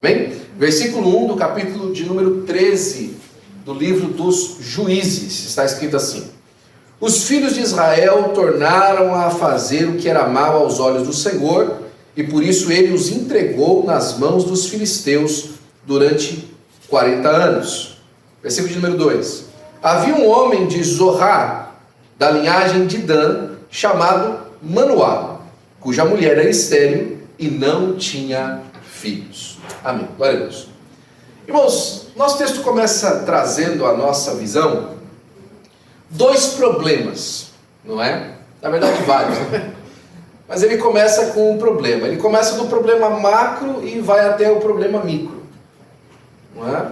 Bem, versículo 1 do capítulo de número 13 do livro dos Juízes, está escrito assim: os filhos de Israel tornaram a fazer o que era mal aos olhos do Senhor, e por isso ele os entregou nas mãos dos filisteus durante 40 anos. Versículo de número 2: havia um homem de Zorá, da linhagem de Dan, chamado Manoá, cuja mulher era estéril e não tinha filhos. Amém. Glória a Deus. Irmãos, nosso texto começa trazendo à nossa visão dois problemas, não é? Na verdade, vários, né? Mas ele começa com um problema. Ele começa do problema macro e vai até o problema micro, não é?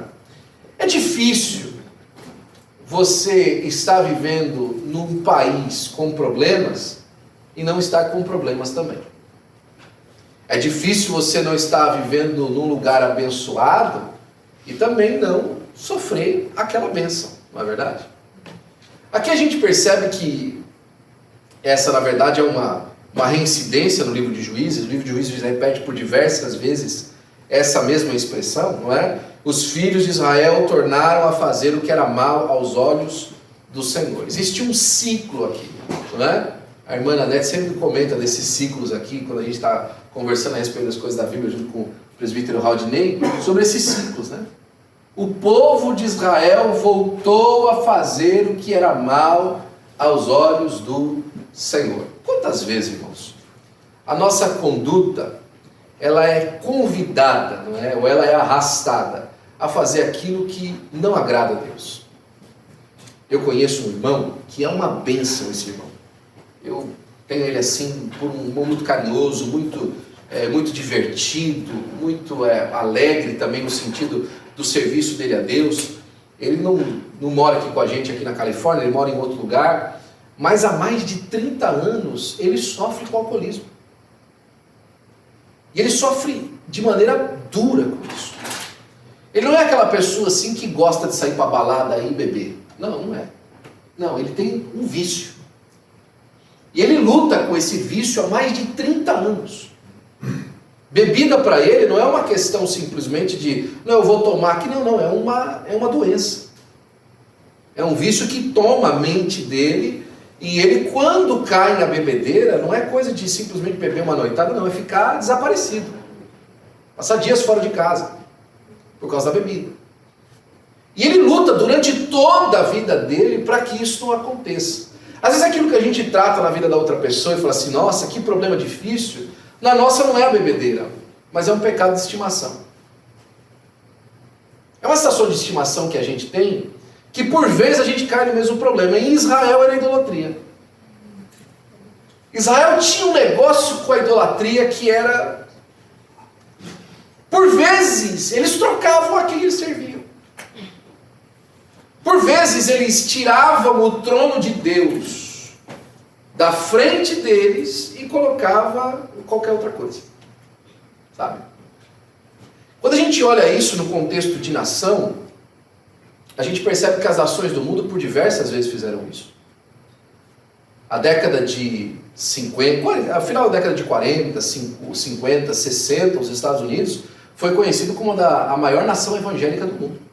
É difícil você estar vivendo num país com problemas e não estar com problemas também. É difícil você não estar vivendo num lugar abençoado e também não sofrer aquela bênção, não é verdade? Aqui a gente percebe que essa, na verdade, é uma reincidência no livro de Juízes. O livro de Juízes repete por diversas vezes essa mesma expressão, não é? Os filhos de Israel tornaram a fazer o que era mal aos olhos do Senhor. Existe um ciclo aqui, não é? A irmã Nanete sempre comenta desses ciclos aqui, quando a gente está conversando a respeito das coisas da Bíblia, junto com o presbítero Haldinei, sobre esses ciclos, né? O povo de Israel voltou a fazer o que era mal aos olhos do Senhor. Quantas vezes, irmãos, a nossa conduta, ela é convidada, não é? Ou ela é arrastada a fazer aquilo que não agrada a Deus? Eu conheço um irmão que é uma bênção, esse irmão. Eu tenho ele assim, por um irmão muito carinhoso, muito divertido, muito alegre também no sentido do serviço dele a Deus. Ele não mora aqui com a gente aqui na Califórnia, ele mora em outro lugar, mas há mais de 30 anos ele sofre com alcoolismo. E ele sofre de maneira dura com isso. Ele não é aquela pessoa assim que gosta de sair para balada e beber. Não é. Não, ele tem um vício. E ele luta com esse vício há mais de 30 anos. Bebida para ele não é uma questão simplesmente de, não, eu vou tomar aqui, não, é uma doença. É um vício que toma a mente dele, e ele, quando cai na bebedeira, não é coisa de simplesmente beber uma noitada, não, é ficar desaparecido. Passar dias fora de casa, por causa da bebida. E ele luta durante toda a vida dele para que isso não aconteça. Às vezes aquilo que a gente trata na vida da outra pessoa e fala assim, nossa, que problema difícil, na nossa não é a bebedeira, mas é um pecado de estimação. É uma situação de estimação que a gente tem, que por vezes a gente cai no mesmo problema. Em Israel era a idolatria. Israel tinha um negócio com a idolatria que era, por vezes, eles trocavam a quem eles serviam. Por vezes eles tiravam o trono de Deus da frente deles e colocavam qualquer outra coisa. Sabe? Quando a gente olha isso no contexto de nação, a gente percebe que as nações do mundo por diversas vezes fizeram isso. A década de 50, a final da década de 40, 50, 60, os Estados Unidos foi conhecido como a maior nação evangélica do mundo.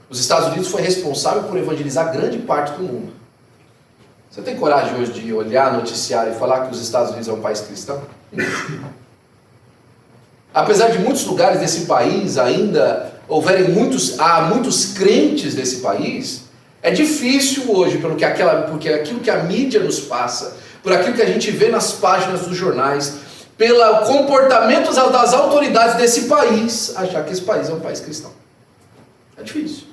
Os Estados Unidos foi responsável por evangelizar grande parte do mundo. Você tem coragem hoje de olhar noticiário e falar que os Estados Unidos é um país cristão? Apesar de muitos lugares desse país ainda há muitos crentes nesse país, é difícil hoje, porque aquilo que a mídia nos passa, por aquilo que a gente vê nas páginas dos jornais, pelo comportamento das autoridades desse país, achar que esse país é um país cristão. É difícil.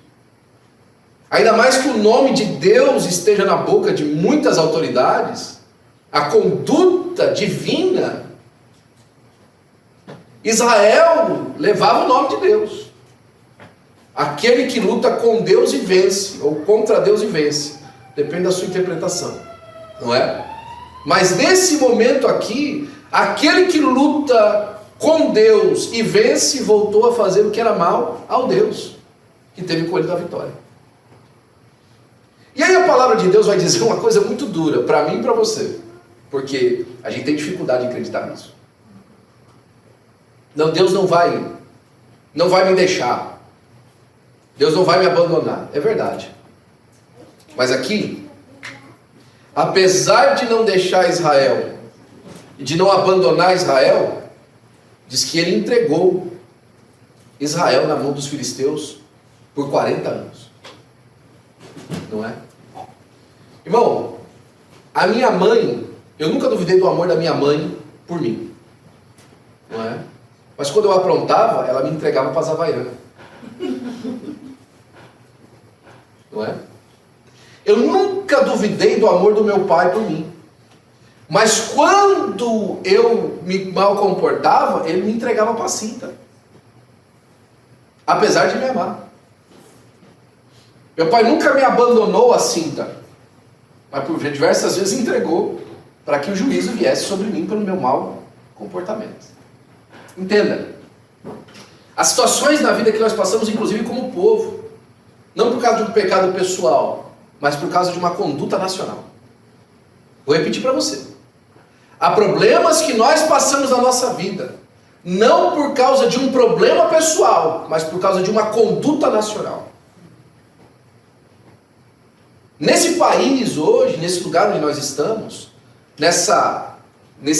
Ainda mais que o nome de Deus esteja na boca de muitas autoridades, a conduta divina. Israel levava o nome de Deus. Aquele que luta com Deus e vence, ou contra Deus e vence. Depende da sua interpretação, não é? Mas nesse momento aqui, aquele que luta com Deus e vence, voltou a fazer o que era mal ao Deus, que teve com ele da vitória. E aí a palavra de Deus vai dizer uma coisa muito dura, para mim e para você, porque a gente tem dificuldade de acreditar nisso. Não, Deus não vai não vai me deixar. Deus não vai me abandonar. É verdade. Mas aqui, apesar de não deixar Israel e de não abandonar Israel, diz que ele entregou Israel na mão dos filisteus por 40 anos. Não é? Irmão, a minha mãe, eu nunca duvidei do amor da minha mãe por mim. Não é? Mas quando eu aprontava, ela me entregava para as Havaianas. Não é? Eu nunca duvidei do amor do meu pai por mim. Mas quando eu me mal comportava, ele me entregava para a cinta. Apesar de me amar. Meu pai nunca me abandonou a cinta. Mas por diversas vezes entregou para que o juízo viesse sobre mim pelo meu mau comportamento. Entenda. As situações na vida que nós passamos, inclusive como povo, não por causa de um pecado pessoal, mas por causa de uma conduta nacional. Vou repetir para você. Há problemas que nós passamos na nossa vida, não por causa de um problema pessoal, mas por causa de uma conduta nacional. Nesse país hoje, nesse lugar onde nós estamos, nesse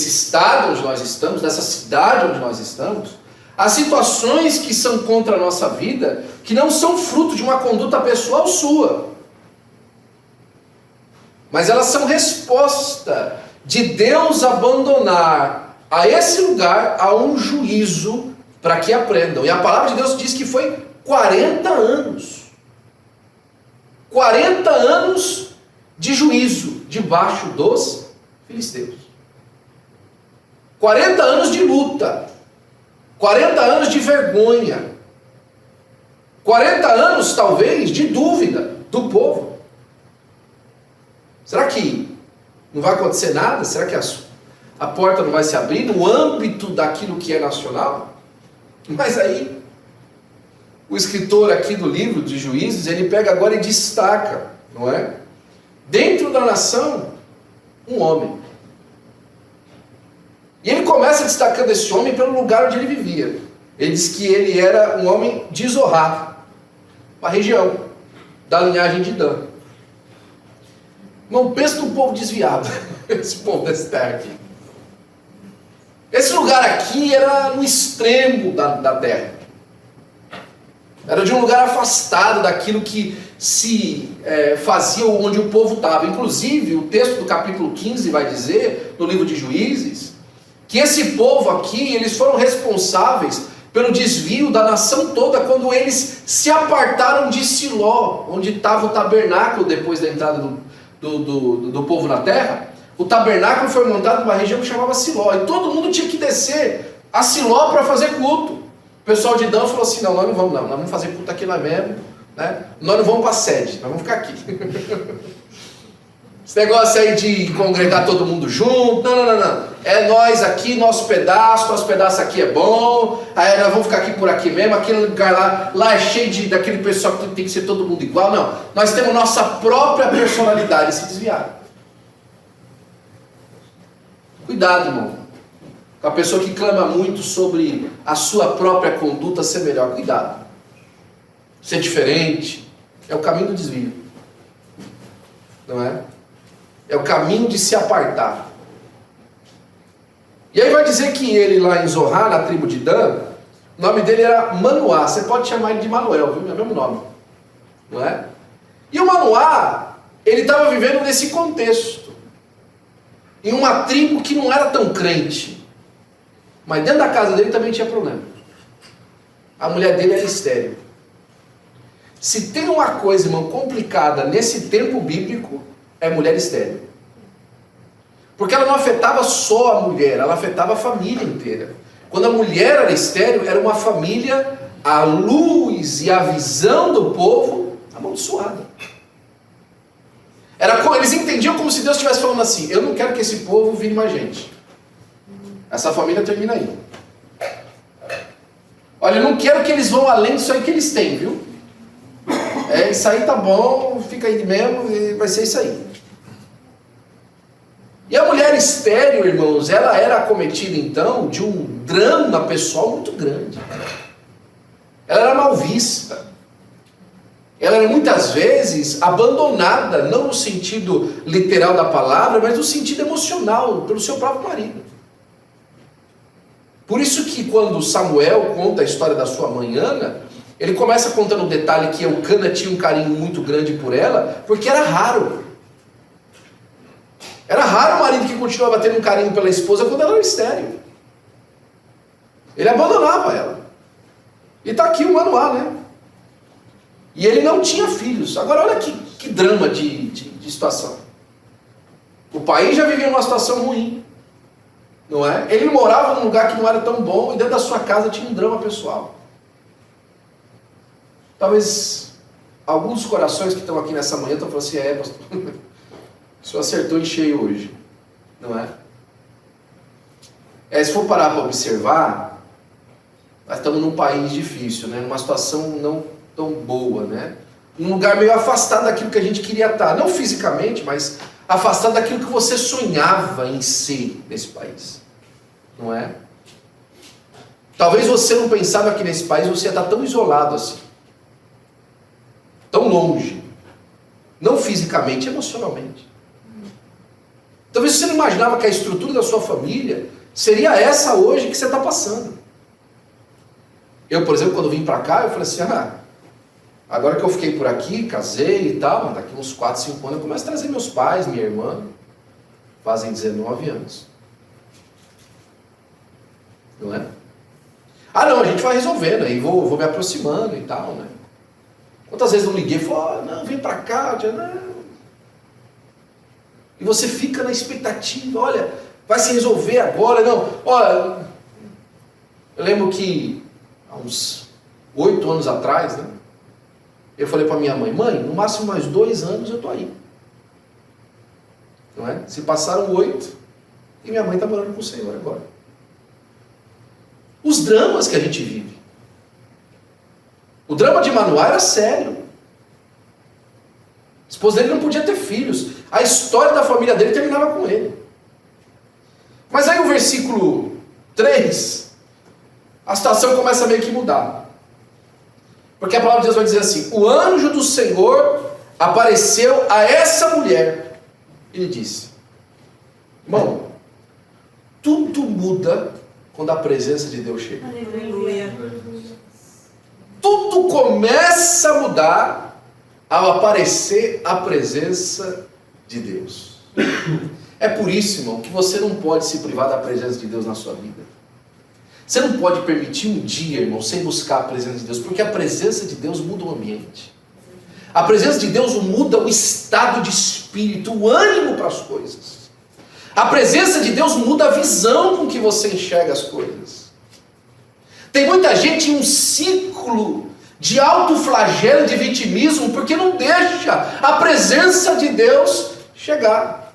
estado onde nós estamos, nessa cidade onde nós estamos, há situações que são contra a nossa vida, que não são fruto de uma conduta pessoal sua, mas elas são resposta de Deus abandonar a esse lugar a um juízo para que aprendam. E a palavra de Deus diz que foi 40 anos. 40 anos de juízo debaixo dos filisteus. 40 anos de luta. 40 anos de vergonha. 40 anos, talvez, de dúvida do povo. Será que não vai acontecer nada? Será que a porta não vai se abrir no âmbito daquilo que é nacional? Mas aí, o escritor aqui do livro de Juízes, ele pega agora e destaca, não é? Dentro da nação, um homem. E ele começa destacando esse homem pelo lugar onde ele vivia. Ele diz que ele era um homem de Zorá, uma região da linhagem de Dan. Não pensa num povo desviado, esse povo desse terra aqui. Esse lugar aqui era no extremo da terra. Era de um lugar afastado daquilo que se fazia onde o povo estava. Inclusive, o texto do capítulo 15 vai dizer, no livro de Juízes, que esse povo aqui, eles foram responsáveis pelo desvio da nação toda quando eles se apartaram de Siló, onde estava o tabernáculo depois da entrada do povo na terra. O tabernáculo foi montado numa região que chamava Siló, e todo mundo tinha que descer a Siló para fazer culto. O pessoal de Dan falou assim, não, nós não vamos não, nós vamos fazer culto aqui lá mesmo, né? Nós não vamos para a sede, nós vamos ficar aqui. Esse negócio aí de congregar todo mundo junto, não. É nós aqui, nosso pedaço aqui é bom, aí nós vamos ficar aqui por aqui mesmo, aquele lugar lá é cheio daquele pessoal que tem que ser todo mundo igual. Não, nós temos nossa própria personalidade, e se desviaram. Cuidado, irmão, com a pessoa que clama muito sobre a sua própria conduta ser melhor. Cuidado. Ser diferente é o caminho do desvio. Não é? É o caminho de se apartar. E aí vai dizer que ele lá em Zorá, na tribo de Dan, o nome dele era Manoá. Você pode chamar ele de Manuel, viu? É o mesmo nome. Não é? E o Manoá, ele estava vivendo nesse contexto. Em uma tribo que não era tão crente. Mas dentro da casa dele também tinha problema. A mulher dele era estéril. Se tem uma coisa, irmão, complicada nesse tempo bíblico, é mulher estéril. Porque ela não afetava só a mulher, ela afetava a família inteira. Quando a mulher era estéril, era uma família, a luz e a visão do povo amaldiçoada. Eles entendiam como se Deus estivesse falando assim, eu não quero que esse povo vire mais gente. Essa família termina aí. Olha, eu não quero que eles vão além disso aí que eles têm, viu? Isso aí tá bom, fica aí mesmo, e vai ser isso aí. E a mulher estéril, irmãos, ela era acometida então de um drama pessoal muito grande. mal vista. Ela era muitas vezes abandonada, não no sentido literal da palavra, mas no sentido emocional, pelo seu próprio marido. Por isso que quando Samuel conta a história da sua mãe Ana, ele começa contando o detalhe que Eucana tinha um carinho muito grande por ela, porque era raro. Era raro o marido que continuava tendo um carinho pela esposa quando ela era estéril. Ele abandonava ela. E está aqui o manual, né? E ele não tinha filhos. Agora olha que drama de situação. O país já vivia numa situação ruim. Não é? Ele morava num lugar que não era tão bom e dentro da sua casa tinha um drama pessoal. Talvez alguns corações que estão aqui nessa manhã estão falando assim, pastor, o senhor acertou em cheio hoje. Não é? Se for parar para observar, nós estamos num país difícil, né? Numa situação não tão boa, né? Um lugar meio afastado daquilo que a gente queria estar. Não fisicamente, mas afastado daquilo que você sonhava em ser nesse país. Não é? Talvez você não pensava que nesse país você ia estar tão isolado assim. Tão longe. Não fisicamente, emocionalmente. Talvez você não imaginava que a estrutura da sua família seria essa hoje que você está passando. Eu, por exemplo, quando vim para cá, eu falei assim, agora que eu fiquei por aqui, casei e tal, daqui uns 4, 5 anos eu começo a trazer meus pais, minha irmã, fazem 19 anos. Não é? Não, a gente vai resolvendo, aí vou me aproximando e tal, né? Quantas vezes eu liguei e falei, não, vem para cá, não. E você fica na expectativa, olha, vai se resolver agora, não. Olha, eu lembro que há uns 8 anos atrás, né? Eu falei para minha mãe, no máximo mais 2 anos eu estou aí. Não é? Se passaram 8 e minha mãe está morando com o Senhor agora. Os dramas que a gente vive. O drama de Manoá era sério. A esposa dele não podia ter filhos. A história da família dele terminava com ele. Mas aí o versículo 3, a situação começa a meio que mudar. Porque a palavra de Deus vai dizer assim, o anjo do Senhor apareceu a essa mulher e lhe disse, irmão, tudo muda quando a presença de Deus chega. Aleluia. Tudo começa a mudar ao aparecer a presença de Deus. É por isso, irmão, que você não pode se privar da presença de Deus na sua vida. Você não pode permitir um dia, irmão, sem buscar a presença de Deus, porque a presença de Deus muda o ambiente. A presença de Deus muda o estado de espírito, o ânimo para as coisas. A presença de Deus muda a visão com que você enxerga as coisas. Tem muita gente em um ciclo de autoflagelo, de vitimismo, porque não deixa a presença de Deus chegar.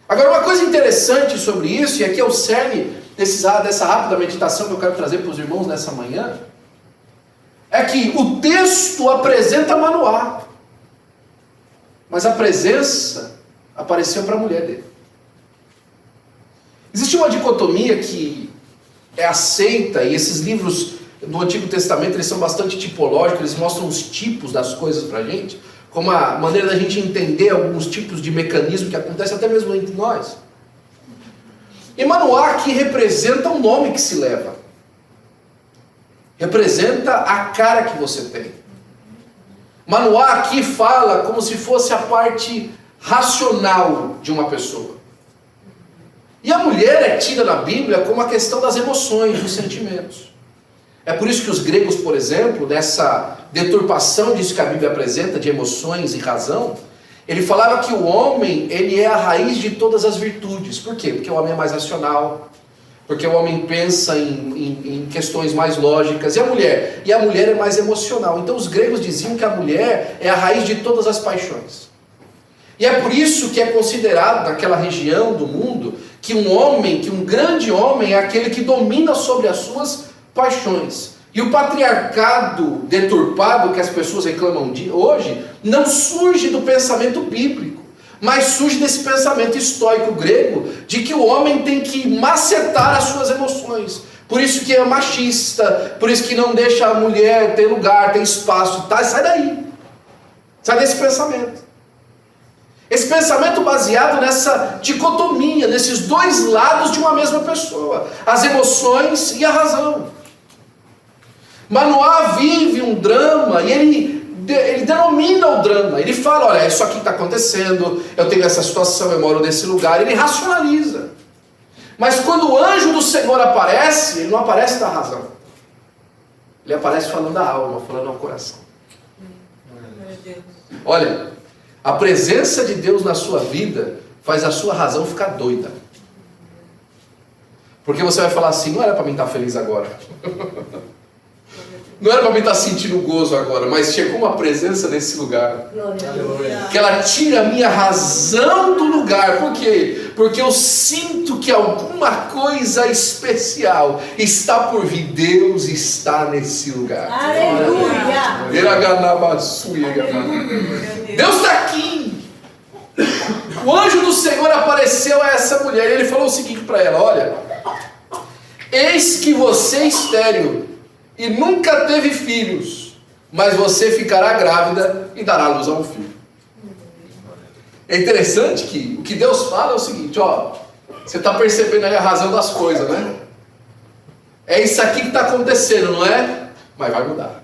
Agora, uma coisa interessante sobre isso, e aqui é o cerne dessa rápida meditação que eu quero trazer para os irmãos nessa manhã, é que o texto apresenta Manoá, mas a presença apareceu para a mulher dele. Existe uma dicotomia que é aceita, e esses livros do Antigo Testamento eles são bastante tipológicos, eles mostram os tipos das coisas para a gente, como a maneira da gente entender alguns tipos de mecanismo que acontece até mesmo entre nós. E Manoá aqui representa o nome que se leva. Representa a cara que você tem. Manoá aqui fala como se fosse a parte racional de uma pessoa. E a mulher é tida na Bíblia como a questão das emoções, dos sentimentos. É por isso que os gregos, por exemplo, nessa deturpação disso que a Bíblia apresenta, de emoções e razão, ele falava que o homem, ele é a raiz de todas as virtudes. Por quê? Porque o homem é mais racional, porque o homem pensa em questões mais lógicas. E a mulher? E a mulher é mais emocional. Então os gregos diziam que a mulher é a raiz de todas as paixões. E é por isso que é considerado naquela região do mundo que um grande homem é aquele que domina sobre as suas paixões. E o patriarcado deturpado que as pessoas reclamam hoje não surge do pensamento bíblico, mas surge desse pensamento estoico grego de que o homem tem que macetar as suas emoções, por isso que é machista, por isso que não deixa a mulher ter lugar, ter espaço, tá? Sai daí. Sai desse pensamento. Esse pensamento baseado nessa dicotomia, nesses dois lados de uma mesma pessoa, as emoções e a razão. Manoá vive um drama e ele denomina o drama. Ele fala, olha, isso aqui está acontecendo, eu tenho essa situação, eu moro nesse lugar. Ele racionaliza. Mas quando o anjo do Senhor aparece, ele não aparece da razão. Ele aparece falando da alma, falando ao coração. Olha, a presença de Deus na sua vida faz a sua razão ficar doida. Porque você vai falar assim, não era para mim estar feliz agora. Não era para mim estar sentindo gozo agora, mas chegou uma presença nesse lugar. Que ela tira a minha razão do lugar. Por quê? Porque eu sinto que alguma coisa especial está por vir. Deus está nesse lugar. Aleluia! Deus está aqui. O anjo do Senhor apareceu a essa mulher e ele falou o seguinte para ela: olha, eis que você é estéril e nunca teve filhos, mas você ficará grávida e dará luz a um filho. É interessante que o que Deus fala é o seguinte, ó, você está percebendo aí a razão das coisas, né? É isso aqui que está acontecendo, não é? Mas vai mudar.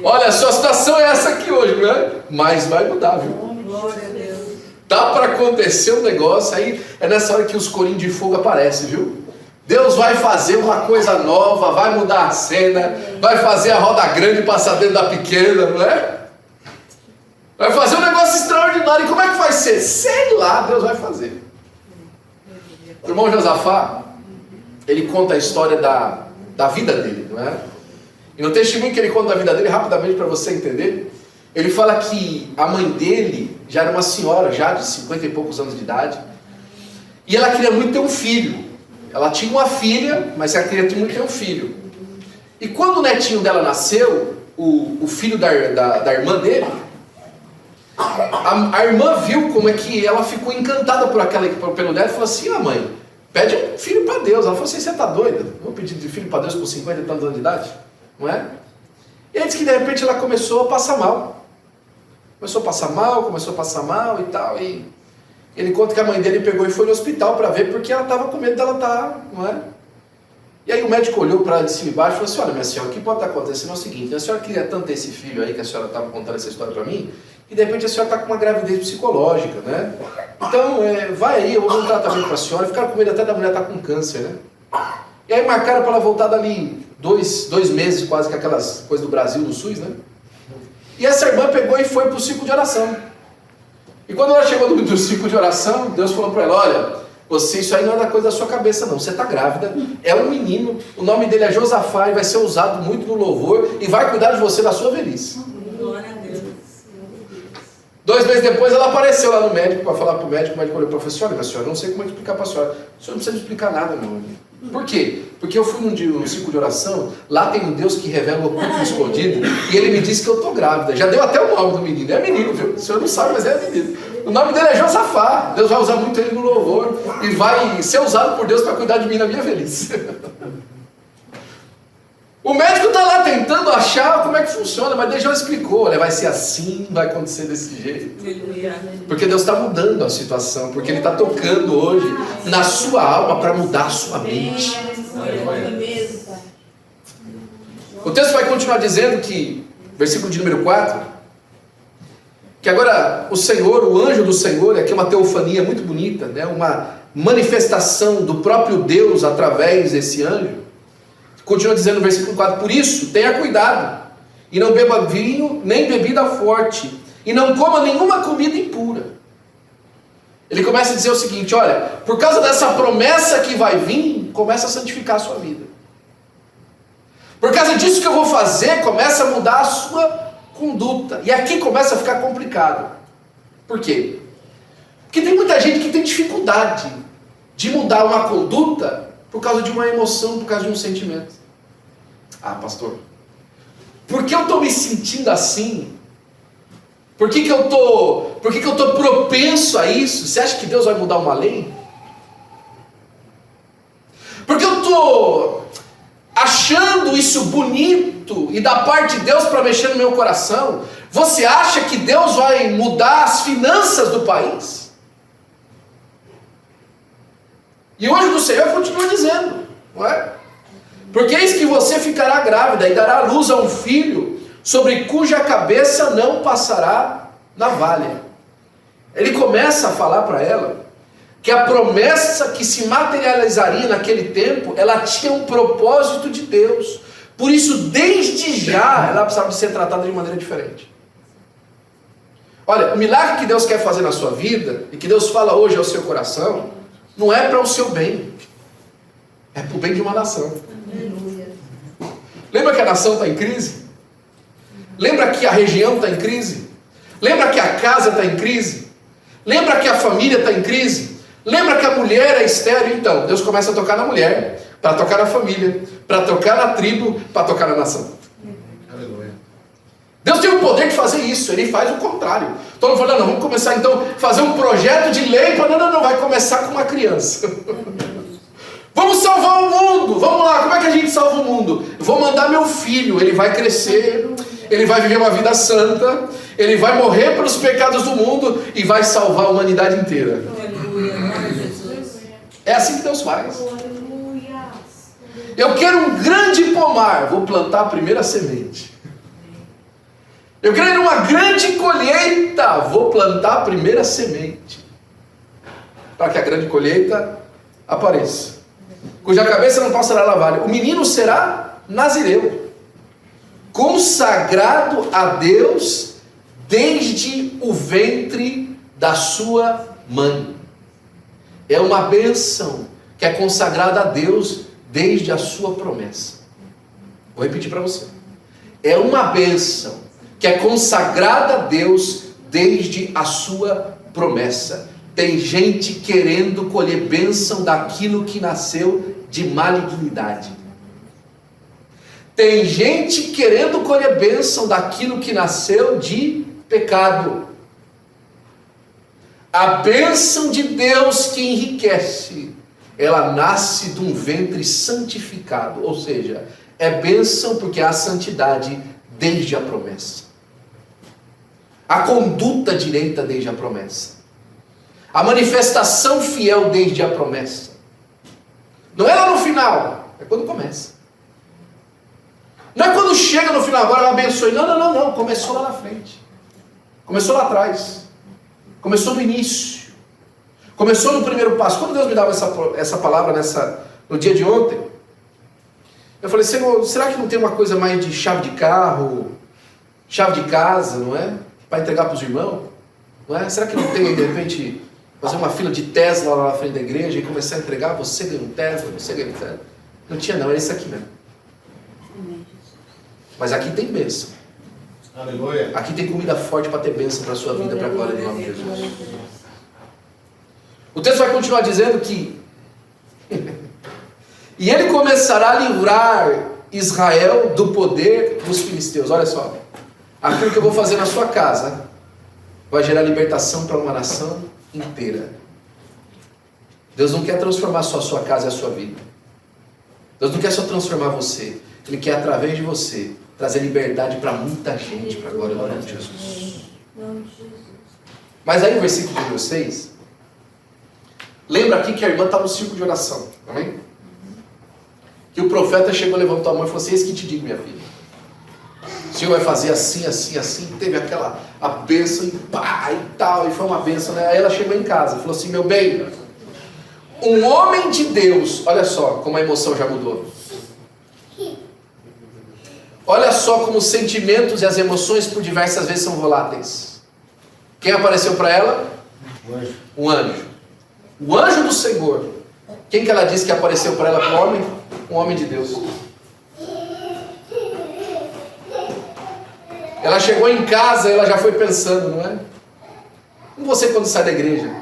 Olha, a sua situação é essa aqui hoje, não é? Mas vai mudar, viu? Dá para acontecer um negócio, aí é nessa hora que os corinhos de fogo aparecem, viu? Deus vai fazer uma coisa nova, vai mudar a cena, vai fazer a roda grande passar dentro da pequena, não é? Vai fazer um negócio extraordinário. E como é que vai ser? Sei lá, Deus vai fazer. O irmão Josafá, ele conta a história da vida dele, não é? E no testemunho que ele conta da vida dele, rapidamente para você entender, ele fala que a mãe dele já era uma senhora, já de 50 e poucos anos de idade, e ela queria muito ter um filho. Ela tinha uma filha, mas ela queria muito ter um filho. E quando o netinho dela nasceu, o filho da irmã dele, a irmã viu como é que ela ficou encantada pelo neto e falou assim, mãe, pede um filho para Deus. Ela falou assim, você está doida? Vou pedir de filho para Deus com 50 e tantos anos de idade? Não é? E aí diz que de repente ela começou a passar mal. Começou a passar mal e tal. E ele conta que a mãe dele pegou e foi no hospital para ver, porque ela estava com medo dela estar, não é? E aí o médico olhou para ela de cima e baixo e falou assim, olha minha senhora, o que pode estar acontecendo é o seguinte, a senhora queria tanto esse filho aí, que a senhora estava contando essa história para mim, e de repente a senhora está com uma gravidez psicológica, né? Então, vai aí, eu vou dar um tratamento para a senhora, ficaram com medo até da mulher estar com câncer, né? E aí marcaram para ela voltar dali 2 meses, quase que aquelas coisas do Brasil, do SUS, né? E essa irmã pegou e foi para o ciclo de oração. E quando ela chegou no ciclo de oração, Deus falou para ela, olha, isso aí não é da coisa da sua cabeça não, você está grávida, é um menino, o nome dele é Josafá, e vai ser usado muito no louvor, e vai cuidar de você na sua velhice. Glória a Deus. 2 meses depois ela apareceu lá no médico, para falar para o médico olhou para ela e falou assim, olha minha senhora, eu não sei como é explicar para a senhora, a senhora não precisa me explicar nada não. Por quê? Porque eu fui num ciclo de oração, lá tem um Deus que revela o oculto escondido, e ele me disse que eu estou grávida. Já deu até o nome do menino, é menino, viu? O senhor não sabe, mas é menino. O nome dele é Josafá. Deus vai usar muito ele no louvor, e vai ser usado por Deus para cuidar de mim na minha velhice. O médico está lá tentando achar como é que funciona, mas Deus já explicou, olha, vai ser assim, vai acontecer desse jeito. Porque Deus está mudando a situação, porque Ele está tocando hoje na sua alma para mudar a sua mente. O texto vai continuar dizendo que, versículo de número 4, que agora o Senhor, o anjo do Senhor, aqui é uma teofania muito bonita, né? Uma manifestação do próprio Deus através desse anjo. Continua dizendo no versículo 4, por isso, tenha cuidado, e não beba vinho, nem bebida forte, e não coma nenhuma comida impura. Ele começa a dizer o seguinte, olha, por causa dessa promessa que vai vir, começa a santificar a sua vida. Por causa disso que eu vou fazer, começa a mudar a sua conduta. E aqui começa a ficar complicado. Por quê? Porque tem muita gente que tem dificuldade de mudar uma conduta por causa de uma emoção, por causa de um sentimento. Ah, pastor, por que eu estou me sentindo assim? Por que eu estou propenso a isso? Você acha que Deus vai mudar uma lei? porque eu estou achando isso bonito e da parte de Deus para mexer no meu coração, você acha que Deus vai mudar as finanças do país? E o anjo do Senhor continua dizendo, não é? Porque eis que você ficará grávida e dará à luz a um filho, sobre cuja cabeça não passará navalha. Ele começa a falar para ela que a promessa que se materializaria naquele tempo, ela tinha um propósito de Deus. Por isso, desde já, ela precisava de ser tratada de maneira diferente. Olha, o milagre que Deus quer fazer na sua vida, e que Deus fala hoje ao seu coração, não é para o seu bem, é para o bem de uma nação. Aleluia. Lembra que a nação está em crise? Lembra que a região está em crise? Lembra que a casa está em crise? Lembra que a família está em crise? Lembra que a mulher é estéril? Então, Deus começa a tocar na mulher, para tocar na família, para tocar na tribo, para tocar na nação. Aleluia. Deus tem o poder de fazer isso, Ele faz o contrário. Então não falando, não, vamos começar então a fazer um projeto de lei para não, vai começar com uma criança. Vamos salvar o mundo, vamos lá, como é que a gente salva o mundo? Eu vou mandar meu filho, ele vai crescer, ele vai viver uma vida santa, ele vai morrer pelos pecados do mundo e vai salvar a humanidade inteira. Aleluia. Glória a Jesus. É assim que Deus faz. Eu quero um grande pomar, vou plantar a primeira semente. Eu quero uma grande colheita, vou plantar a primeira semente. Para que a grande colheita apareça. Cuja cabeça não passará navalha. O menino será nazireu, consagrado a Deus desde o ventre da sua mãe. É uma bênção que é consagrada a Deus desde a sua promessa. Vou repetir para você. É uma bênção que é consagrada a Deus desde a sua promessa. Tem gente querendo colher bênção daquilo que nasceu de malignidade. Tem gente querendo colher bênção daquilo que nasceu de pecado. A bênção de Deus que enriquece, ela nasce de um ventre santificado. Ou seja, é bênção porque há santidade desde a promessa. A conduta direita desde a promessa. A manifestação fiel desde a promessa. Não é lá no final, é quando começa. Não é quando chega no final, agora eu abençoe. Não. Começou lá na frente. Começou lá atrás. Começou no início. Começou no primeiro passo. Quando Deus me dava essa palavra no dia de ontem, eu falei, Senhor, será que não tem uma coisa mais de chave de carro, chave de casa, não é? Para entregar para os irmãos? Não é? Será que não tem, de repente, fazer uma fila de Tesla lá na frente da igreja e começar a entregar? Você ganha um Tesla, você ganha um Tesla. Não tinha não, era isso aqui mesmo. Mas aqui tem bênção. Aleluia. Aqui tem comida forte para ter bênção para a sua vida, para a glória do nome de Jesus. O texto vai continuar dizendo que e ele começará a livrar Israel do poder dos filisteus. Olha só, aquilo que eu vou fazer na sua casa vai gerar libertação para uma nação inteira. Deus não quer transformar só a sua casa e a sua vida. Deus não quer só transformar você. Ele quer, através de você, trazer liberdade para muita gente, para a glória do nome de Jesus. Mas aí o versículo número 6, lembra aqui que a irmã está no círculo de oração, amém? Que o profeta chegou, levantou a mão e falou assim, eis que te digo, minha filha, o Senhor vai fazer assim, assim, assim. Teve aquela a bênção e pá, e tal, e foi uma bênção, né? Aí ela chegou em casa e falou assim, meu bem, um homem de Deus, olha só como a emoção já mudou. Olha só como os sentimentos e as emoções por diversas vezes são voláteis. Quem apareceu para ela? Um anjo. O anjo do Senhor. Quem que ela disse que apareceu para ela para o homem? Um homem de Deus. Ela chegou em casa e ela já foi pensando, não é? Como você quando sai da igreja,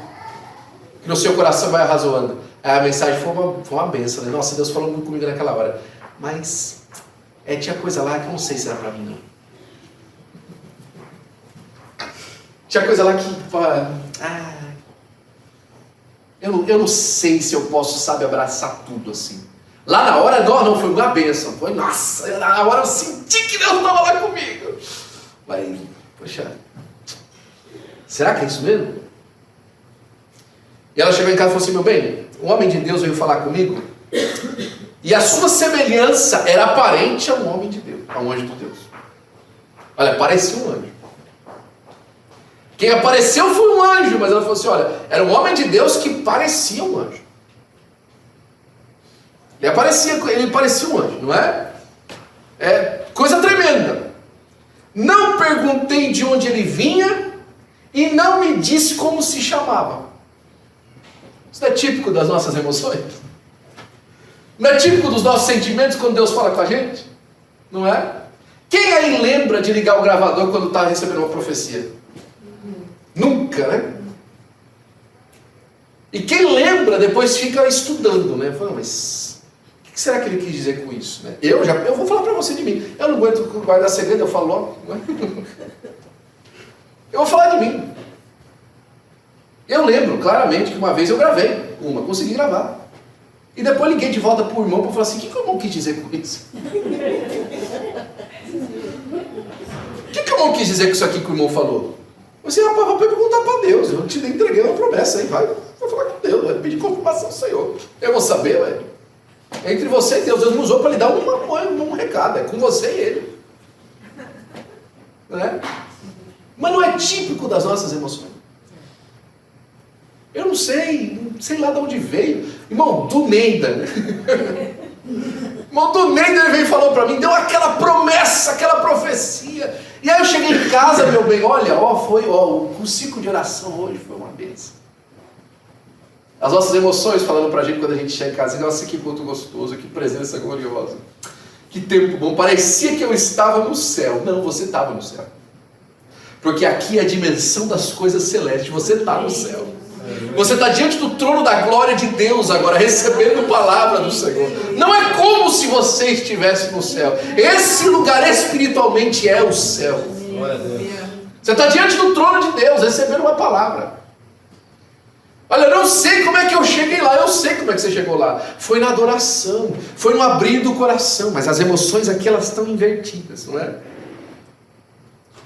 que no seu coração vai arrazoando. Aí a mensagem foi uma benção, né? Nossa, Deus falou muito comigo naquela hora. Mas tinha coisa lá que eu não sei se era para mim, não. Tinha coisa lá que eu não sei se eu posso, sabe, abraçar tudo assim. Lá na hora, não foi uma bênção. Foi, nossa, na hora eu senti que Deus estava lá comigo. Mas, poxa, será que é isso mesmo? E ela chegou em casa e falou assim, meu bem, um homem de Deus veio falar comigo, e a sua semelhança era aparente a um homem de Deus, a um anjo de Deus. Olha, parecia um anjo. Quem apareceu foi um anjo, mas ela falou assim, olha, era um homem de Deus que parecia um anjo. Ele parecia um anjo, não é? É coisa tremenda. Não perguntei de onde ele vinha e não me disse como se chamava. Isso não é típico das nossas emoções? Não é típico dos nossos sentimentos quando Deus fala com a gente? Não é? Quem aí lembra de ligar o gravador quando está recebendo uma profecia? Nunca, né? E quem lembra depois fica estudando, né? Fala, mas o que será que ele quis dizer com isso? Né? Eu vou falar para você de mim. Eu não aguento guardar segredo, eu falo logo. Eu vou falar de mim. Eu lembro claramente que uma vez eu gravei consegui gravar. E depois liguei de volta para o irmão para falar assim, o que o irmão quis dizer com isso? O que o irmão quis dizer com isso aqui que o irmão falou? Você, rapaz, vai perguntar para Deus, eu te entreguei uma promessa aí, vai falar com Deus, vai pedir confirmação do Senhor. Eu vou saber, velho. Entre você e Deus, Deus me usou para lhe dar um recado, é com você e ele. Né? Mas não é típico das nossas emoções. Eu não sei lá de onde veio. Irmão, do Neida. Irmão, do Neida ele veio e falou para mim, deu aquela promessa, aquela profecia. E aí eu cheguei em casa, meu bem, olha, o ciclo de oração hoje foi uma bênção. As nossas emoções falando para a gente quando a gente chega em casa, nossa, que culto gostoso, que presença gloriosa. Que tempo bom, parecia que eu estava no céu. Não, você estava no céu. Porque aqui é a dimensão das coisas celestes, você está no céu. Você está diante do trono da glória de Deus agora, recebendo palavra do Senhor. Não é como se você estivesse no céu. Esse lugar espiritualmente é o céu. Você está diante do trono de Deus, recebendo uma palavra. Olha, eu não sei como é que eu cheguei lá, eu sei como é que você chegou lá. Foi na adoração, foi no abrir do coração, mas as emoções aqui elas estão invertidas, não é?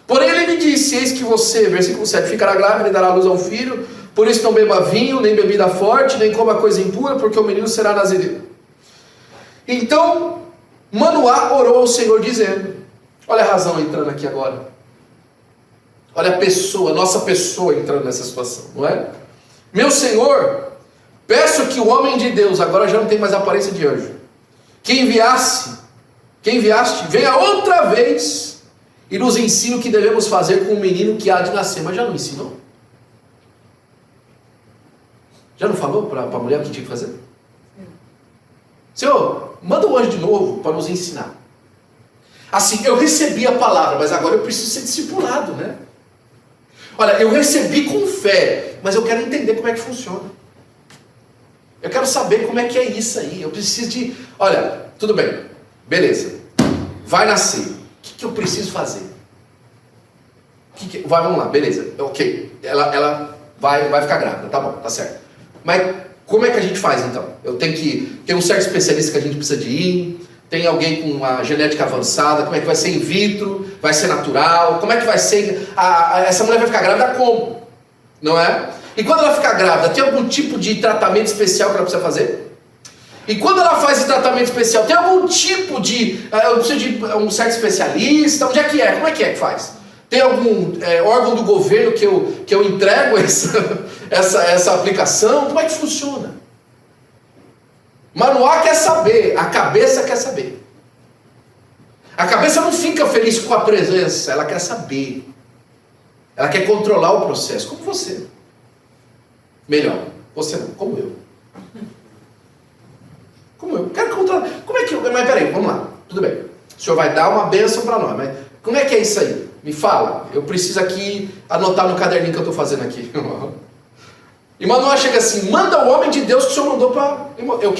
Porém ele me disse, eis que você, versículo 7, ficará grávida e dará luz a um filho, por isso não beba vinho, nem bebida forte, nem coma coisa impura, porque o menino será nazireu. Então, Manoá orou ao Senhor dizendo, olha a razão entrando aqui agora. Olha a pessoa, nossa pessoa entrando nessa situação, não é? Meu Senhor, peço que o homem de Deus, agora já não tem mais aparência de anjo, que enviaste, venha outra vez e nos ensine o que devemos fazer com o menino que há de nascer. Mas já não ensinou? Já não falou para a mulher o que tinha que fazer? Senhor, manda o anjo de novo para nos ensinar. Assim, eu recebi a palavra, mas agora eu preciso ser discipulado, né? Olha, eu recebi com fé, mas eu quero entender como é que funciona. Eu quero saber como é que é isso aí. Eu preciso de... Olha, tudo bem, beleza. Vai nascer. O que eu preciso fazer? Vamos lá, beleza. Ok, ela vai ficar grávida, tá bom, tá certo. Mas como é que a gente faz então? Tem um certo especialista que a gente precisa de ir, tem alguém com uma genética avançada, como é que vai ser in vitro, vai ser natural, como é que vai ser, essa mulher vai ficar grávida como? Não é? E quando ela ficar grávida, tem algum tipo de tratamento especial que ela precisa fazer? E quando ela faz esse tratamento especial, tem algum tipo de, eu preciso de um certo especialista, onde é que é? Como é que faz? Tem algum órgão do governo que eu entrego essa aplicação? Como é que funciona? Manoá quer saber, a cabeça quer saber. A cabeça não fica feliz com a presença, ela quer saber. Ela quer controlar o processo, como você. Melhor, você não, como eu. Como eu. Quero controlar. Como é que eu... Mas peraí, vamos lá, tudo bem. O senhor vai dar uma bênção para nós, mas como é que é isso aí? Me fala, eu preciso aqui anotar no caderninho que eu estou fazendo aqui. E Manoá chega assim, manda o homem de Deus que o Senhor mandou para... Eu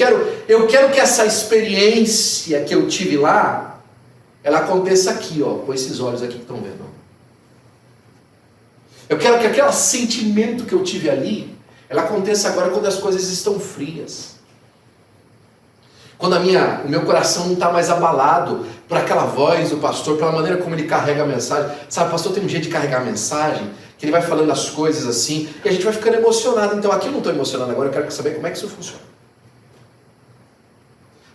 quero que essa experiência que eu tive lá, ela aconteça aqui, ó, com esses olhos aqui que estão vendo. Eu quero que aquele sentimento que eu tive ali, ela aconteça agora quando as coisas estão frias. Quando o meu coração não está mais abalado por aquela voz do pastor, pela maneira como ele carrega a mensagem. Sabe, o pastor tem um jeito de carregar a mensagem, que ele vai falando as coisas assim, e a gente vai ficando emocionado. Então aqui eu não estou emocionado agora, eu quero saber como é que isso funciona.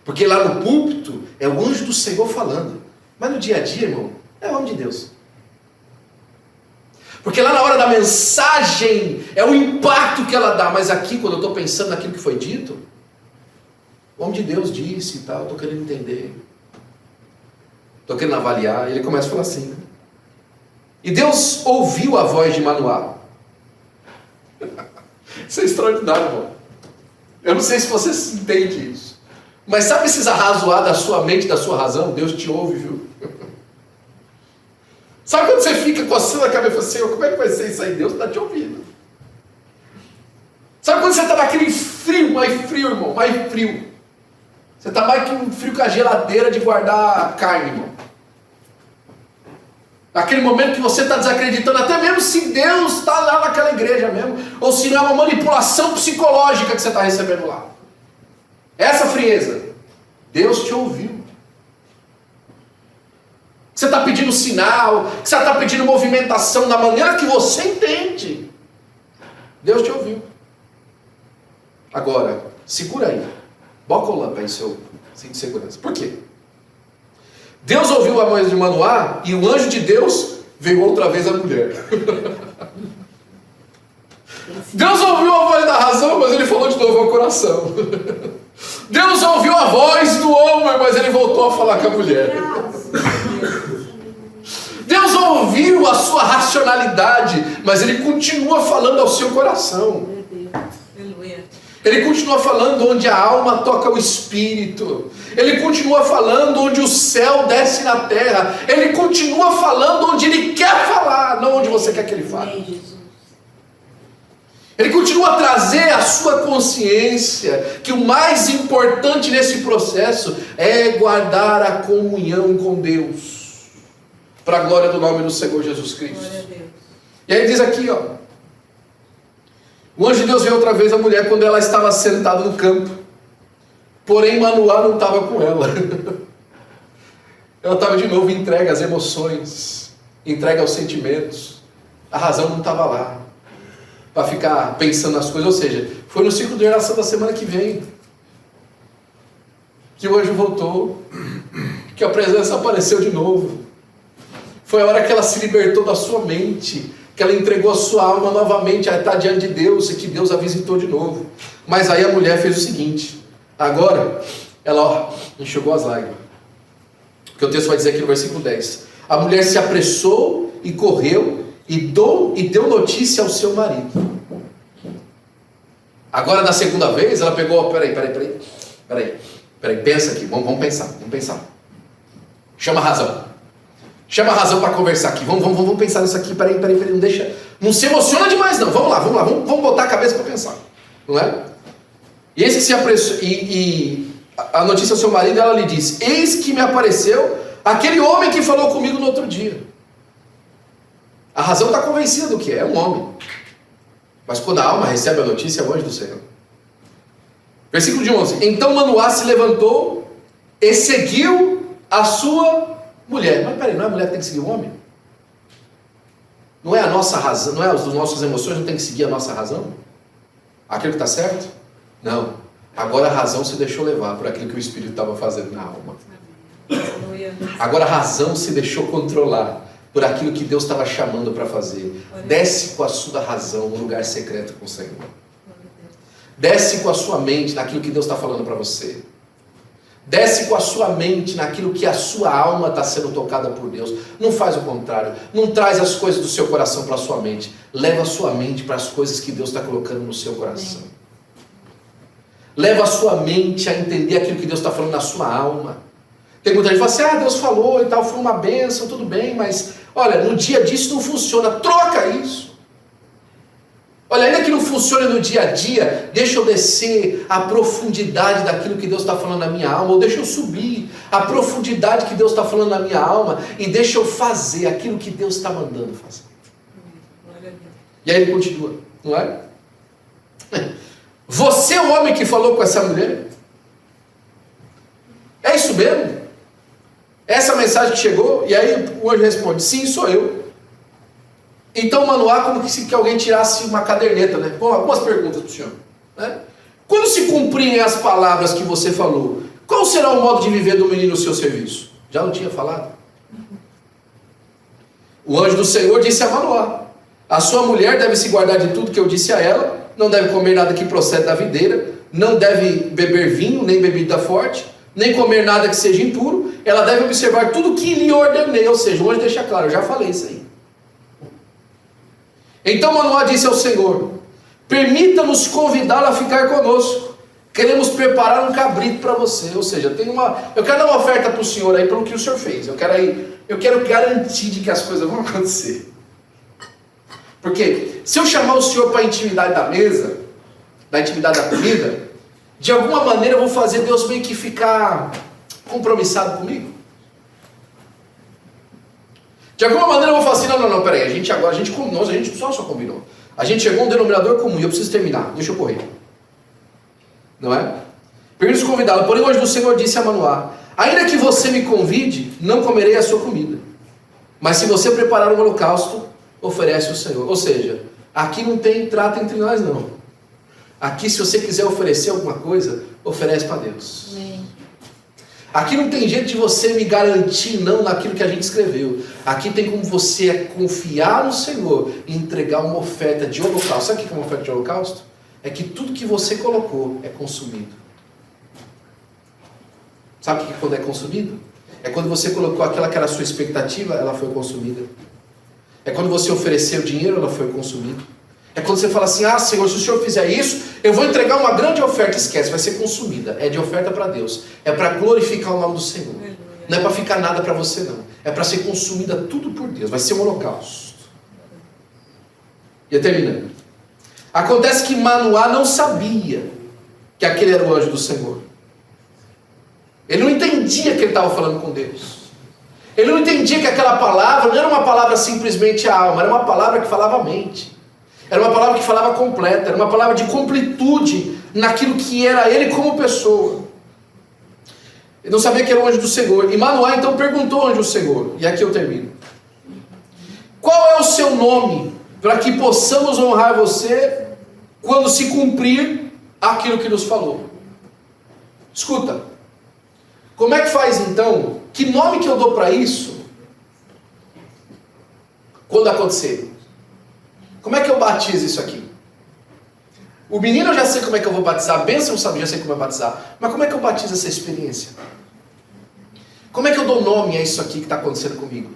Porque lá no púlpito é o anjo do Senhor falando. Mas no dia a dia, irmão, é o homem de Deus. Porque lá na hora da mensagem é o impacto que ela dá. Mas aqui, quando eu estou pensando naquilo que foi dito, o homem de Deus disse e tal, eu estou querendo entender. Estou querendo avaliar. E ele começa a falar assim, né? E Deus ouviu a voz de Manoá. Isso é extraordinário, irmão. Eu não sei se você entende isso. Mas sabe esses arrazoar da sua mente, da sua razão? Deus te ouve, viu? Sabe quando você fica coçando a cabeça e fala, Senhor, como é que vai ser isso aí? Deus está te ouvindo. Sabe quando você está naquele frio, mais frio, irmão, mais frio. Você está mais que um frio com a geladeira de guardar carne, irmão. Naquele momento que você está desacreditando, até mesmo se Deus está lá naquela igreja mesmo, ou se não é uma manipulação psicológica que você está recebendo lá. Essa frieza, Deus te ouviu. Você está pedindo sinal, você está pedindo movimentação da maneira que você entende. Deus te ouviu. Agora, segura aí. Buckle up aí, seu cinto de segurança. Por quê? Deus ouviu a voz de Manoá e o anjo de Deus veio outra vez a mulher. Deus ouviu a voz da razão, mas ele falou de novo ao coração. Deus ouviu a voz do homem, mas ele voltou a falar com a mulher. Deus ouviu a sua racionalidade, mas ele continua falando ao seu coração. Ele continua falando onde a alma toca o espírito. Ele continua falando onde o céu desce na terra. Ele continua falando onde ele quer falar, não onde você quer que ele fale. Ele continua a trazer à sua consciência que o mais importante nesse processo é guardar a comunhão com Deus, para a glória do nome do Senhor Jesus Cristo. E aí diz aqui, ó, o anjo de Deus veio outra vez a mulher quando ela estava sentada no campo, porém Manoá não estava com ela. Ela estava de novo entregue às emoções, entregue aos sentimentos, a razão não estava lá para ficar pensando nas coisas. Ou seja, foi no ciclo de oração da semana que vem que o anjo voltou, que a presença apareceu de novo. Foi a hora que ela se libertou da sua mente, que ela entregou a sua alma novamente a estar diante de Deus e que Deus a visitou de novo. Mas aí a mulher fez o seguinte, agora ela enxugou as lágrimas, porque o texto vai dizer aqui no versículo 10, a mulher se apressou e correu e deu notícia ao seu marido. Agora na segunda vez ela pegou, peraí, pensa aqui, vamos pensar. Chama a razão para conversar aqui, vamos pensar nisso aqui, peraí, não se emociona demais não, vamos lá, vamos botar a cabeça para pensar, não é? E esse que se apressou, e a notícia ao seu marido, ela lhe disse, eis que me apareceu aquele homem que falou comigo no outro dia. A razão está convencida do que é um homem. Mas quando a alma recebe a notícia, é o anjo do Senhor. Versículo de 11. Então Manoá se levantou e seguiu a sua mulher. Mas peraí, não é a mulher que tem que seguir o homem? Não é a nossa razão, não é as nossas emoções, não tem que seguir a nossa razão? Aquilo que está certo? Não. Agora a razão se deixou levar por aquilo que o Espírito estava fazendo na alma. Agora a razão se deixou controlar por aquilo que Deus estava chamando para fazer. Desce com a sua razão no lugar secreto com o Senhor. Desce com a sua mente naquilo que Deus está falando para você. Desce com a sua mente naquilo que a sua alma está sendo tocada por Deus. Não faz o contrário. Não traz as coisas do seu coração para a sua mente. Leva a sua mente para as coisas que Deus está colocando no seu coração. Leva a sua mente a entender aquilo que Deus está falando na sua alma. Tem muita gente que fala assim, Deus falou e tal, foi uma bênção, tudo bem, mas olha, no dia a dia isso não funciona, troca isso. Olha, ainda que não funcione no dia a dia, deixa eu descer a profundidade daquilo que Deus está falando na minha alma, ou deixa eu subir a profundidade que Deus está falando na minha alma, e deixa eu fazer aquilo que Deus está mandando fazer. E aí ele continua, não é? Você é o homem que falou com essa mulher? É isso mesmo? Essa mensagem que chegou? E aí o anjo responde, sim, sou eu. Então Manoá, como que alguém tirasse uma caderneta, né? Bom, algumas perguntas para o senhor, né? Quando se cumprirem as palavras que você falou, qual será o modo de viver do menino no seu serviço? Já não tinha falado? O anjo do Senhor disse a Manoá, a sua mulher deve se guardar de tudo que eu disse a ela, não deve comer nada que procede da videira, não deve beber vinho, nem bebida forte, nem comer nada que seja impuro, ela deve observar tudo que lhe ordenei, ou seja, o anjo deixa claro, eu já falei isso aí. Então Manoá disse ao Senhor, permita-nos convidá-lo a ficar conosco, queremos preparar um cabrito para você, ou seja, eu quero dar uma oferta para o senhor aí pelo que o senhor fez, eu quero garantir de que as coisas vão acontecer. Porque se eu chamar o senhor para a intimidade da mesa, da intimidade da comida, de alguma maneira eu vou fazer Deus meio que ficar compromissado comigo. De alguma maneira eu vou falar assim, não, peraí, a gente só combinou. A gente chegou a um denominador comum e eu preciso terminar, deixa eu correr. Não é? Permite-nos convidá-lo, porém o anjo do Senhor disse a Manoá, ainda que você me convide, não comerei a sua comida. Mas se você preparar um holocausto, oferece o Senhor. Ou seja, aqui não tem trato entre nós não. Aqui se você quiser oferecer alguma coisa, oferece para Deus. Amém. Aqui não tem jeito de você me garantir não naquilo que a gente escreveu. Aqui tem como você confiar no Senhor e entregar uma oferta de holocausto. Sabe o que é uma oferta de holocausto? É que tudo que você colocou é consumido. Sabe o que é quando é consumido? É quando você colocou aquela que era a sua expectativa, ela foi consumida. É quando você ofereceu dinheiro, ela foi consumida. É quando você fala assim, Senhor, se o Senhor fizer isso, eu vou entregar uma grande oferta. Esquece, vai ser consumida. É de oferta para Deus. É para glorificar o nome do Senhor. Não é para ficar nada para você não. É para ser consumida tudo por Deus. Vai ser um holocausto. E terminando. Acontece que Manoá não sabia que aquele era o anjo do Senhor. Ele não entendia que ele estava falando com Deus. Ele não entendia que aquela palavra não era uma palavra simplesmente a alma, era uma palavra que falava a mente. Era uma palavra que falava completa, era uma palavra de completude naquilo que era ele como pessoa. Ele não sabia que era o anjo do Senhor. E Manoá então perguntou ao anjo do Senhor, e aqui eu termino. Qual é o seu nome, para que possamos honrar você quando se cumprir aquilo que nos falou? Escuta, como é que faz então? Que nome que eu dou para isso? Quando acontecer? Como é que eu batizo isso aqui? O menino eu já sei como é que eu vou batizar, a bênção eu já sei como é batizar, mas como é que eu batizo essa experiência? Como é que eu dou nome a isso aqui que está acontecendo comigo?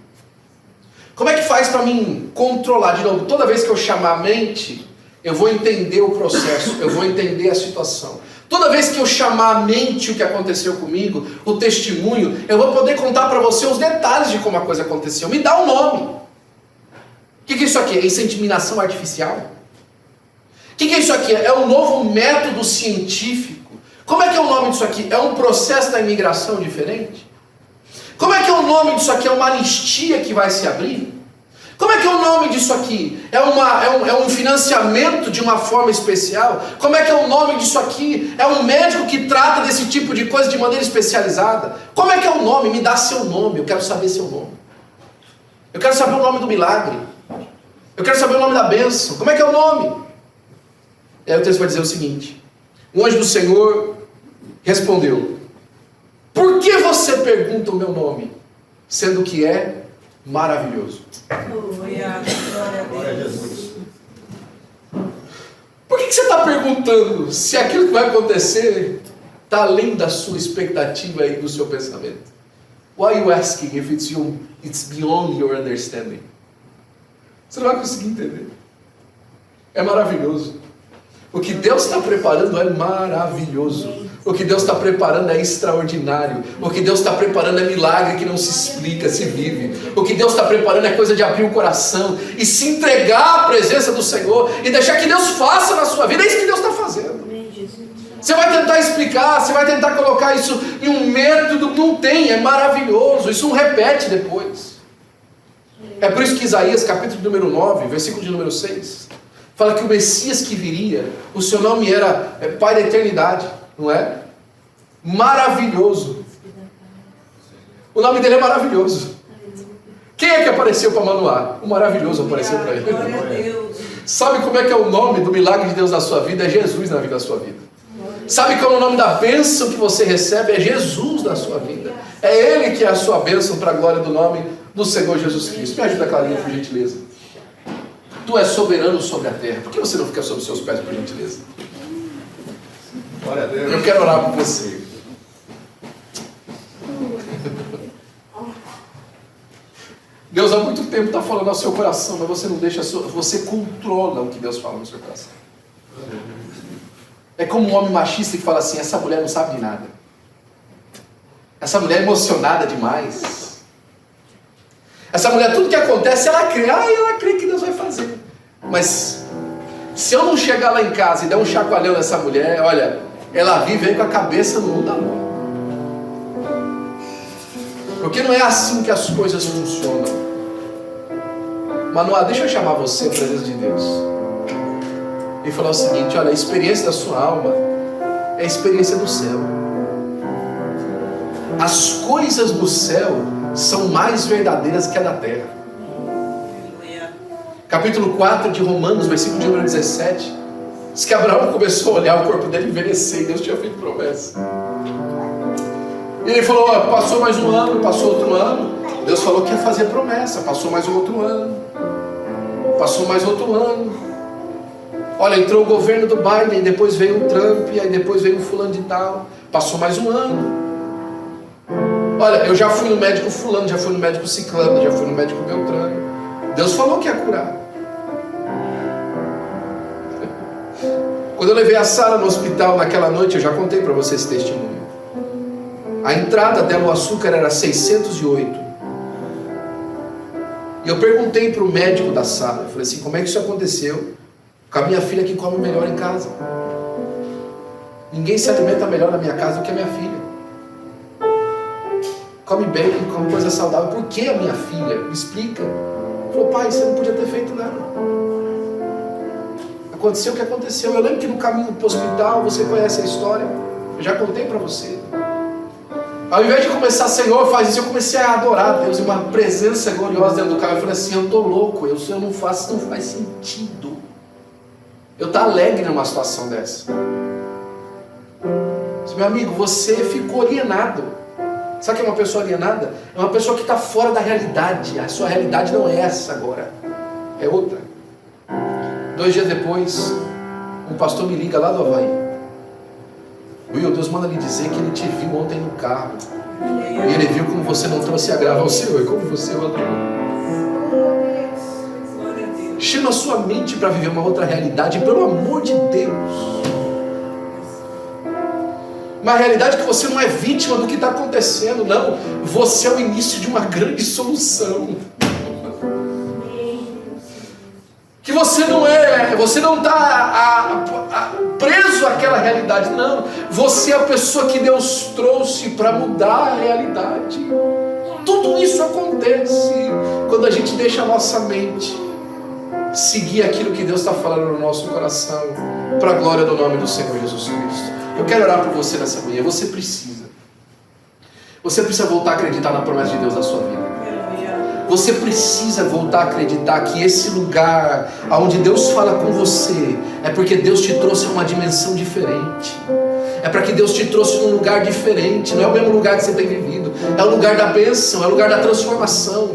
Como é que faz para mim controlar? De novo, toda vez que eu chamar a mente, eu vou entender o processo, eu vou entender a situação. Toda vez que eu chamar a mente o que aconteceu comigo, o testemunho, eu vou poder contar para você os detalhes de como a coisa aconteceu. Me dá um nome. O que é isso aqui? É inseminação artificial? O que é isso aqui? É um novo método científico? Como é que é o nome disso aqui? É um processo da imigração diferente? Como é que é o nome disso aqui? É uma anistia que vai se abrir? Como é que é o nome disso aqui? É um financiamento de uma forma especial? Como é que é o nome disso aqui? É um médico que trata desse tipo de coisa de maneira especializada? Como é que é o nome? Me dá seu nome, eu quero saber seu nome. Eu quero saber o nome do milagre. Eu quero saber o nome da bênção. Como é que é o nome? E aí o texto vai dizer o seguinte. O anjo do Senhor respondeu. Por que você pergunta o meu nome? Sendo que é maravilhoso. Glória Glória a Jesus. Por que você está perguntando se aquilo que vai acontecer está além da sua expectativa e do seu pensamento? Why are you asking if it's beyond your understanding? Você não vai conseguir entender. É maravilhoso. O que Deus está preparando é maravilhoso. O que Deus está preparando é extraordinário. O que Deus está preparando é milagre que não se explica, se vive. O que Deus está preparando é coisa de abrir o coração e se entregar à presença do Senhor e deixar que Deus faça na sua vida. É isso que Deus está fazendo. Você vai tentar explicar, você vai tentar colocar isso em um método, não tem, é maravilhoso. Isso não repete depois. É por isso que Isaías, capítulo número 9, versículo de número 6, fala que o Messias que viria, o seu nome era Pai da Eternidade, não é? Maravilhoso, O nome dele é maravilhoso. Quem é que apareceu para Manoá? O maravilhoso apareceu para ele. Glória a Deus. Sabe como é que é o nome do milagre de Deus na sua vida? É Jesus na vida da sua vida. Sabe qual é o nome da bênção que você recebe? É Jesus na sua vida. É Ele que é a sua bênção para a glória do nome do Senhor Jesus Cristo. Me ajuda, Clarinha, por gentileza. Tu és soberano sobre a terra. Por que você não fica sobre os seus pés, por gentileza? Glória a Deus. Eu quero orar por você. Deus há muito tempo está falando ao seu coração, mas você não deixa, você controla o que Deus fala no seu coração. É como um homem machista que fala assim: essa mulher não sabe de nada. Essa mulher é emocionada demais. Essa mulher, tudo que acontece, ela crê que Deus vai fazer. Mas se eu não chegar lá em casa e der um chacoalhão nessa mulher, olha, ela vive aí com a cabeça no mundo da lua. Porque não é assim que as coisas funcionam. Manoá, deixa eu chamar você à presença de Deus e falar o seguinte: olha, a experiência da sua alma é a experiência do céu. As coisas do céu são mais verdadeiras que a da terra. Capítulo 4 de Romanos, versículo de número 17, diz que Abraão começou a olhar o corpo dele envelhecer, e Deus tinha feito promessa. E ele falou: ó, passou mais um ano, passou outro ano. Deus falou que ia fazer promessa. Passou mais um outro ano. Passou mais outro ano. Olha, entrou o governo do Biden, depois veio o Trump, aí depois veio o fulano de tal. Passou mais um ano. Olha, eu já fui no médico fulano, já fui no médico ciclano, já fui no médico Beltrano. Deus falou que ia curar. Quando eu levei a Sara no hospital naquela noite, eu já contei para vocês esse testemunho. A entrada dela, o açúcar era 608. E eu perguntei para o médico da Sara, eu falei assim: como é que isso aconteceu com a minha filha que come melhor em casa? Ninguém se alimenta melhor na minha casa do que a minha filha. Come bem, come coisa saudável. Por que a minha filha? Me explica. Ele falou: pai, você não podia ter feito nada. Aconteceu o que aconteceu. Eu lembro que no caminho para o hospital, você conhece a história, eu já contei para você. Ao invés de começar: Senhor, faz isso, eu comecei a adorar Deus, e uma presença gloriosa dentro do carro. Eu falei assim: eu estou louco, eu não faço, não faz sentido eu estar alegre numa situação dessa. Meu amigo, você ficou alienado. Sabe o que é uma pessoa alienada? É uma pessoa que está fora da realidade. A sua realidade não é essa agora, é outra. 2 dias depois, um pastor me liga lá do Havaí: Will, Deus manda lhe dizer que ele te viu ontem no carro. E ele viu como você não trouxe agravo ao Senhor, e como você o adorou. Chama a sua mente para viver uma outra realidade, pelo amor de Deus. Uma realidade que você não é vítima do que está acontecendo, não. Você é o início de uma grande solução. Que você não está preso àquela realidade, não. Você é a pessoa que Deus trouxe para mudar a realidade. Tudo isso acontece quando a gente deixa a nossa mente seguir aquilo que Deus está falando no nosso coração, para a glória do nome do Senhor Jesus Cristo. Eu quero orar por você nessa manhã. Você precisa voltar a acreditar na promessa de Deus na sua vida. Você precisa voltar a acreditar que esse lugar onde Deus fala com você é porque Deus te trouxe uma dimensão diferente. É para que Deus te trouxe num lugar diferente. Não é o mesmo lugar que você tem vivido. É o lugar da bênção, é o lugar da transformação.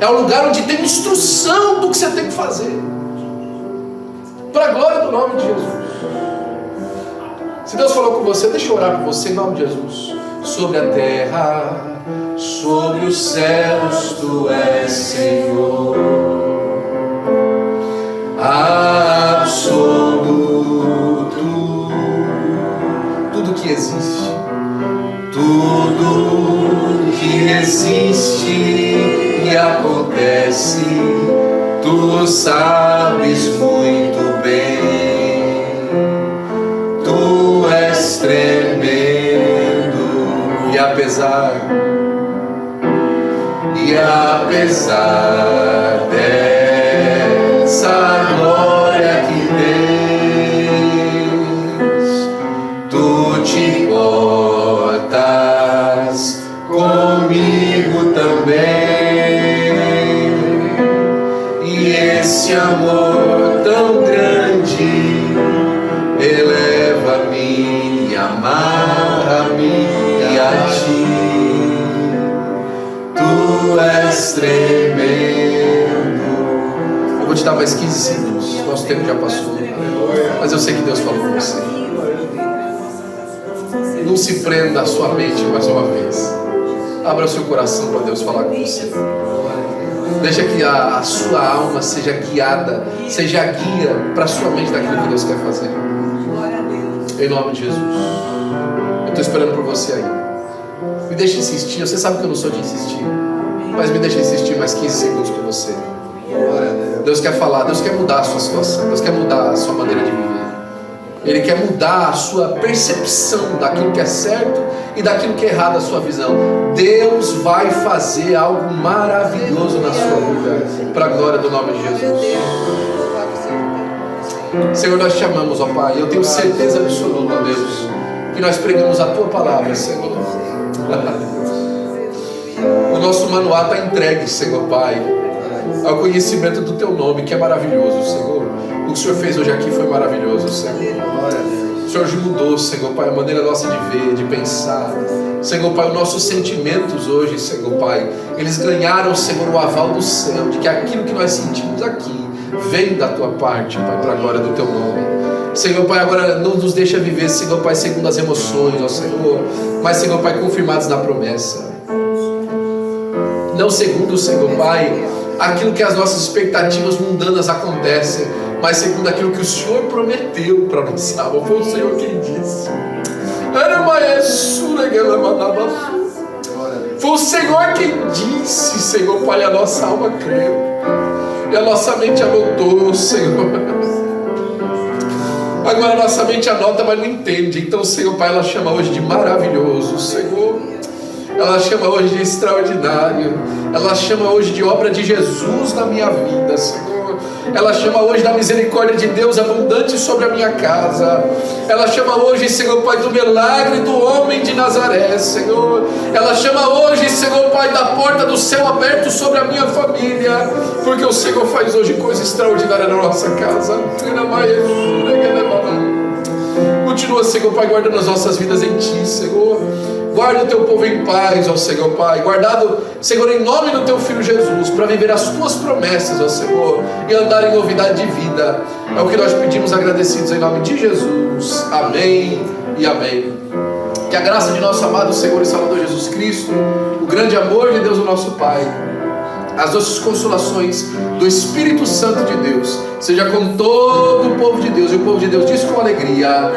É o lugar onde tem instrução do que você tem que fazer, para a glória do nome de Jesus. Se Deus falou com você, deixa eu orar por você em nome de Jesus. Sobre a terra, sobre os céus, Tu és Senhor absoluto. Tudo que existe, tudo que existe e acontece, Tu sabes muito bem. Tu és tremendo, e apesar dessa glória que tens, Tu te portas comigo esse amor tão grande eleva-me, amarra-me a ti. Tu és tremendo. Eu vou te dar mais 15 segundos. Nosso tempo já passou. Mas eu sei que Deus falou com você. Não se prenda a sua mente mais uma vez. Abra o seu coração para Deus falar com você. Deixa que a sua alma seja guiada, seja a guia para a sua mente daquilo que Deus quer fazer. Em nome de Jesus. Eu estou esperando por você aí. Me deixa insistir. Você sabe que eu não sou de insistir, mas me deixa insistir mais 15 segundos com você. Deus quer falar, Deus quer mudar a sua situação, Deus quer mudar a sua maneira de viver. Ele quer mudar a sua percepção daquilo que é certo e daquilo que é errado, a sua visão. Deus vai fazer algo maravilhoso na sua vida, para a glória do nome de Jesus. Senhor, nós te amamos, ó Pai. Eu tenho certeza absoluta, ó Deus, que nós pregamos a Tua palavra, Senhor. O nosso manual está entregue, Senhor Pai, ao conhecimento do Teu nome, que é maravilhoso, Senhor. O que o Senhor fez hoje aqui foi maravilhoso, Senhor. O Senhor mudou, Senhor Pai, a maneira nossa de ver, de pensar. Senhor Pai, os nossos sentimentos hoje, Senhor Pai, eles ganharam, Senhor, o aval do céu, de que aquilo que nós sentimos aqui vem da Tua parte, Pai, para a glória do Teu nome. Senhor Pai, agora não nos deixa viver, Senhor Pai, segundo as emoções, ó Senhor, mas, Senhor Pai, confirmados na promessa. Não segundo, Senhor Pai, aquilo que as nossas expectativas mundanas acontecem, mas segundo aquilo que o Senhor prometeu para nossa alma. Foi o Senhor quem disse. Foi o Senhor quem disse, Senhor Pai, a nossa alma creu e a nossa mente anotou, Senhor. Agora a nossa mente anota, mas não entende. Então, Senhor Pai, ela chama hoje de maravilhoso, Senhor. Ela chama hoje de extraordinário. Ela chama hoje de obra de Jesus na minha vida, Senhor. Ela chama hoje da misericórdia de Deus abundante sobre a minha casa. Ela chama hoje, Senhor Pai, do milagre do homem de Nazaré, Senhor. Ela chama hoje, Senhor Pai, da porta do céu aberto sobre a minha família, porque o Senhor faz hoje coisa extraordinária na nossa casa. Continua, Senhor Pai, guardando as nossas vidas em Ti, Senhor. Guarda o Teu povo em paz, ó Senhor Pai. Guardado, Senhor, em nome do Teu Filho Jesus, para viver as Tuas promessas, ó Senhor, e andar em novidade de vida. É o que nós pedimos agradecidos em nome de Jesus. Amém e amém. Que a graça de nosso amado Senhor e Salvador Jesus Cristo, o grande amor de Deus, o nosso Pai, as doces consolações do Espírito Santo de Deus, seja com todo o povo de Deus. E o povo de Deus diz com alegria: